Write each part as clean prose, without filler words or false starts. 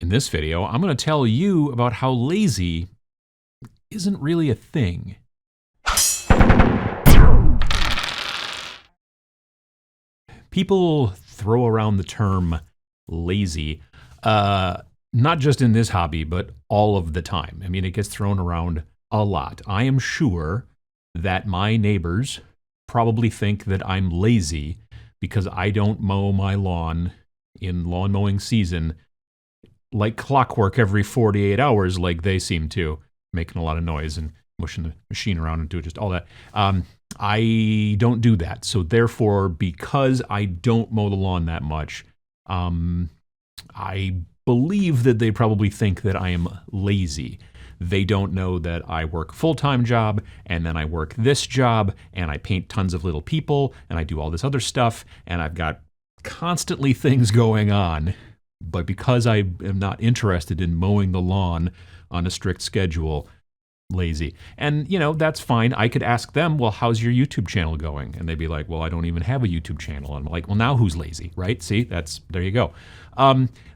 In this video, I'm going to tell you about how lazy isn't really a thing. People throw around the term lazy, not just in this hobby, but all of the time. I mean, it gets thrown around a lot. I am sure that my neighbors probably think that I'm lazy because I don't mow my lawn in lawn mowing season like clockwork every 48 hours like they seem to, making a lot of noise and mushing the machine around and doing just all that. I don't do that. So therefore, because I don't mow the lawn that much, I believe that they probably think that I am lazy. They don't know that I work a full-time job, and then I work this job, and I paint tons of little people, and I do all this other stuff, and I've got constantly things going on. But because I am not interested in mowing the lawn on a strict schedule, lazy. And, you know, that's fine. I could ask them, well, how's your YouTube channel going? And they'd be like, well, I don't even have a YouTube channel. And I'm like, well, now who's lazy, right? See, there you go.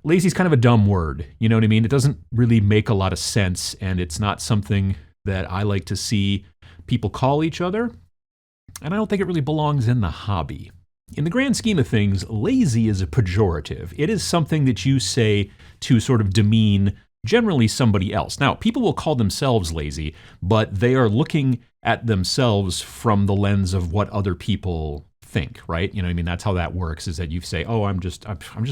Lazy is kind of a dumb word. You know what I mean? It doesn't really make a lot of sense, and it's not something that I like to see people call each other. And I don't think it really belongs in the hobby. In the grand scheme of things, lazy is a pejorative. It is something that you say to sort of demean generally somebody else. Now, people will call themselves lazy, but they are looking at themselves from the lens of what other people think, right? You know what I mean? That's how that works, is that you say, oh, I'm just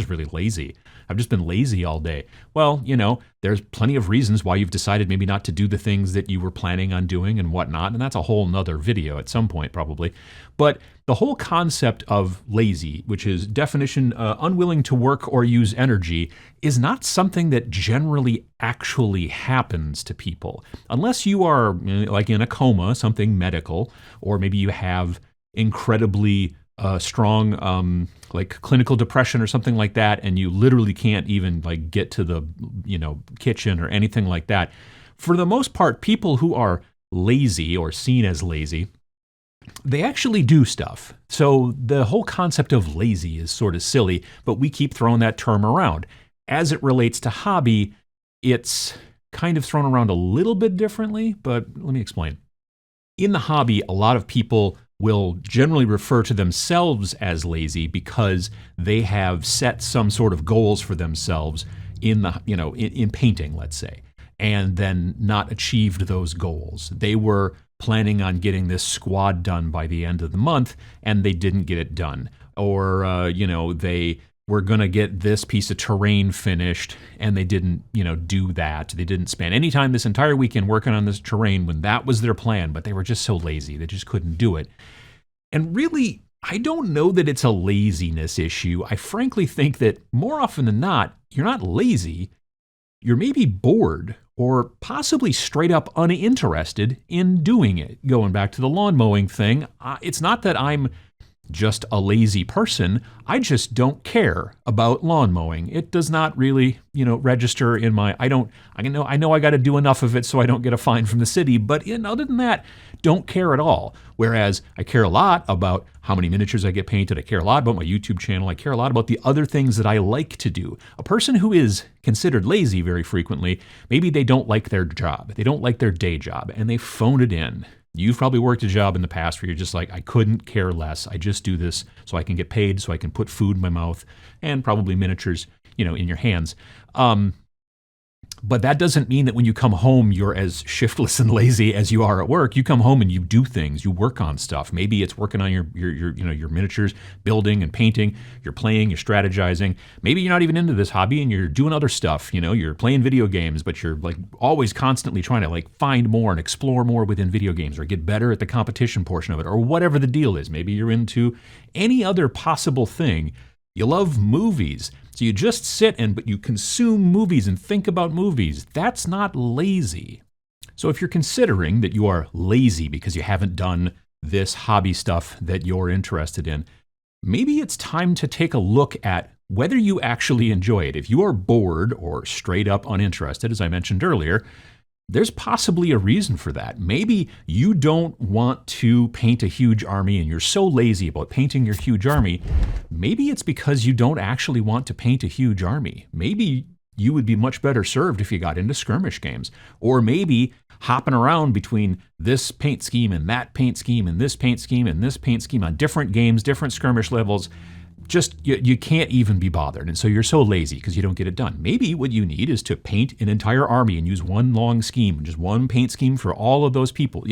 really lazy. I've just been lazy all day. Well, you know, there's plenty of reasons why you've decided maybe not to do the things that you were planning on doing and whatnot, and that's a whole nother video at some point probably. But the whole concept of lazy, which is definition unwilling to work or use energy, is not something that generally actually happens to people. Unless you are like in a coma, something medical, or maybe you have incredibly strong like clinical depression or something like that, and you literally can't even like get to the kitchen or anything like that. For the most part, people who are lazy or seen as lazy, they actually do stuff. So the whole concept of lazy is sort of silly, but we keep throwing that term around. As it relates to hobby, it's kind of thrown around a little bit differently, but let me explain. In the hobby, a lot of people will generally refer to themselves as lazy because they have set some sort of goals for themselves in painting, let's say, and then not achieved those goals. They were planning on getting this squad done by the end of the month, and they didn't get it done. Or, they were going to get this piece of terrain finished, and they didn't, do that. They didn't spend any time this entire weekend working on this terrain when that was their plan, but they were just so lazy. They just couldn't do it. And really, I don't know that it's a laziness issue. I frankly think that more often than not, you're not lazy. You're maybe bored or possibly straight up uninterested in doing it. Going back to the lawn mowing thing, it's not that I'm just a lazy person. I just don't care about lawn mowing. It does not really, register in my, I know I got to do enough of it so I don't get a fine from the city, but other than that, don't care at all. Whereas I care a lot about how many miniatures I get painted. I care a lot about my YouTube channel. I care a lot about the other things that I like to do. A person who is considered lazy very frequently, maybe they don't like their job. They don't like their day job, and they phone it in. You've probably worked a job in the past where you're just like, I couldn't care less. I just do this so I can get paid, so I can put food in my mouth, and probably miniatures, in your hands. But that doesn't mean that when you come home, you're as shiftless and lazy as you are at work. You come home and you do things. You work on stuff. Maybe it's working on your miniatures, building and painting. You're playing, you're strategizing. Maybe you're not even into this hobby and you're doing other stuff. You're playing video games, but you're like always constantly trying to like find more and explore more within video games or get better at the competition portion of it or whatever the deal is. Maybe you're into any other possible thing. You love movies. So you just sit but you consume movies and think about movies. That's not lazy. So if you're considering that you are lazy because you haven't done this hobby stuff that you're interested in, maybe it's time to take a look at whether you actually enjoy it. If you are bored or straight up uninterested, as I mentioned earlier, there's possibly a reason for that. Maybe you don't want to paint a huge army and you're so lazy about painting your huge army. Maybe it's because you don't actually want to paint a huge army. Maybe You would be much better served if you got into skirmish games, or maybe hopping around between this paint scheme and that paint scheme and this paint scheme and this paint scheme on different games, different skirmish levels. Just, you can't even be bothered. And so you're so lazy because you don't get it done. Maybe what you need is to paint an entire army and use one long scheme, just one paint scheme for all of those people.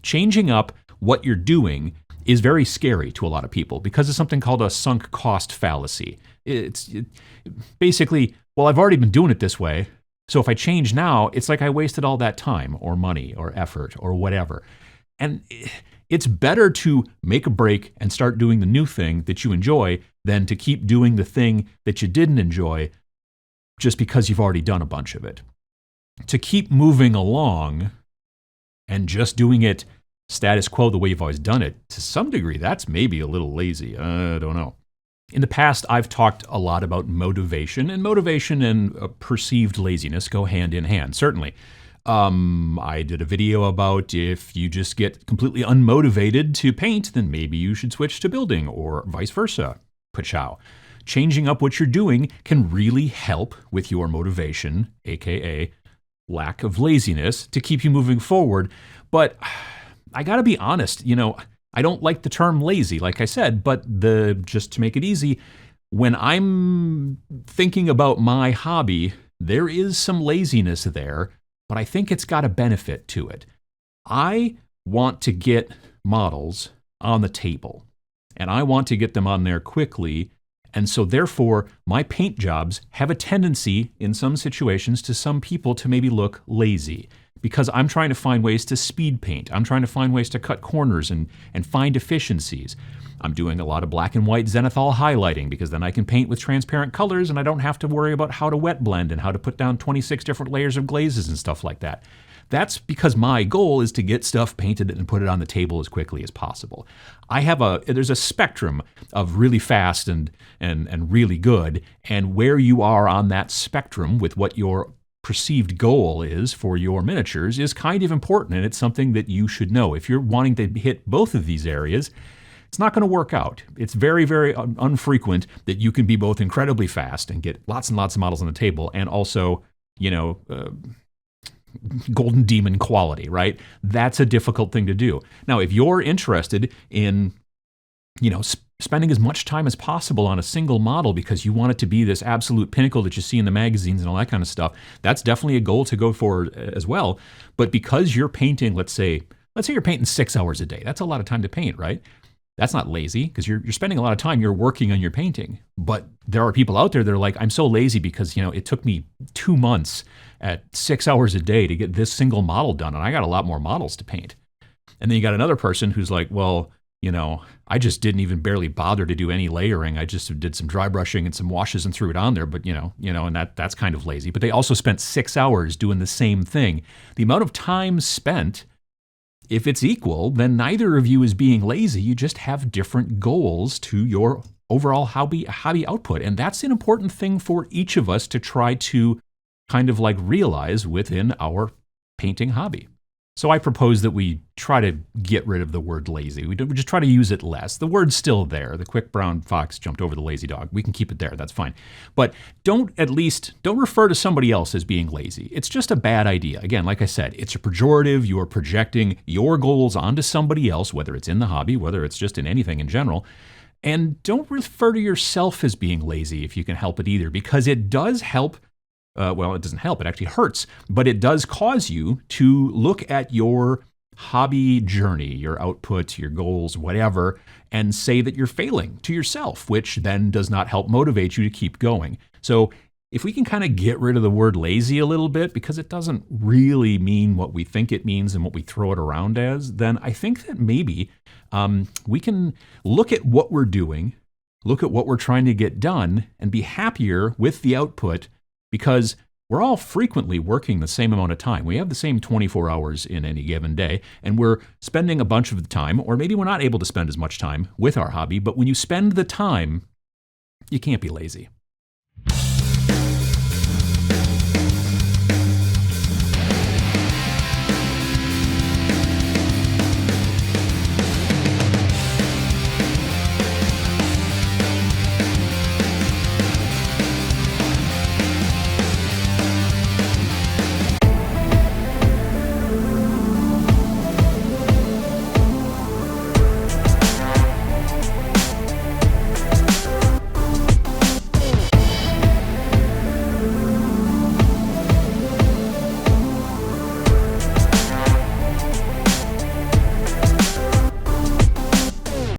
Changing up what you're doing is very scary to a lot of people because of something called a sunk cost fallacy. It's basically, well, I've already been doing it this way, so if I change now, it's like I wasted all that time or money or effort or whatever. And it's better to make a break and start doing the new thing that you enjoy than to keep doing the thing that you didn't enjoy just because you've already done a bunch of it. To keep moving along and just doing it status quo the way you've always done it, to some degree, that's maybe a little lazy. I don't know. In the past, I've talked a lot about motivation, and motivation and perceived laziness go hand in hand, certainly. I did a video about if you just get completely unmotivated to paint, then maybe you should switch to building, or vice versa. Pachow. Changing up what you're doing can really help with your motivation, aka lack of laziness, to keep you moving forward. But I gotta be honest, I don't like the term lazy, like I said, but just to make it easy, when I'm thinking about my hobby, there is some laziness there, but I think it's got a benefit to it. I want to get models on the table, and I want to get them on there quickly, and so therefore my paint jobs have a tendency in some situations to some people to maybe look lazy. Because I'm trying to find ways to speed paint. I'm trying to find ways to cut corners and find efficiencies. I'm doing a lot of black and white zenithal highlighting because then I can paint with transparent colors and I don't have to worry about how to wet blend and how to put down 26 different layers of glazes and stuff like that. That's because my goal is to get stuff painted and put it on the table as quickly as possible. There's a spectrum of really fast and really good, and where you are on that spectrum with what your perceived goal is for your miniatures is kind of important, and it's something that you should know. If you're wanting to hit both of these areas, it's not going to work out. It's very, very unfrequent that you can be both incredibly fast and get lots and lots of models on the table and also, golden demon quality, right? That's a difficult thing to do. Now, if you're interested in, spending as much time as possible on a single model because you want it to be this absolute pinnacle that you see in the magazines and all that kind of stuff, that's definitely a goal to go for as well. But because you're painting, let's say you're painting 6 hours a day, that's a lot of time to paint, right? That's not lazy because you're spending a lot of time, you're working on your painting. But there are people out there that are like, I'm so lazy because, it took me 2 months at 6 hours a day to get this single model done, and I got a lot more models to paint. And then you got another person who's like, well, I just didn't even barely bother to do any layering. I just did some dry brushing and some washes and threw it on there. But, and that's kind of lazy. But they also spent 6 hours doing the same thing. The amount of time spent, if it's equal, then neither of you is being lazy. You just have different goals to your overall hobby output. And that's an important thing for each of us to try to kind of like realize within our painting hobby. So I propose that we try to get rid of the word lazy. We just try to use it less. The word's still there. The quick brown fox jumped over the lazy dog. We can keep it there. That's fine. But don't refer to somebody else as being lazy. It's just a bad idea. Again, like I said, it's a pejorative. You are projecting your goals onto somebody else, whether it's in the hobby, whether it's just in anything in general. And don't refer to yourself as being lazy if you can help it either, because it does help. It doesn't help, it actually hurts, but it does cause you to look at your hobby journey, your output, your goals, whatever, and say that you're failing to yourself, which then does not help motivate you to keep going. So if we can kind of get rid of the word lazy a little bit, because it doesn't really mean what we think it means and what we throw it around as, then I think that maybe we can look at what we're doing, look at what we're trying to get done, and be happier with the output, because we're all frequently working the same amount of time. We have the same 24 hours in any given day, and we're spending a bunch of the time, or maybe we're not able to spend as much time with our hobby, but when you spend the time, you can't be lazy.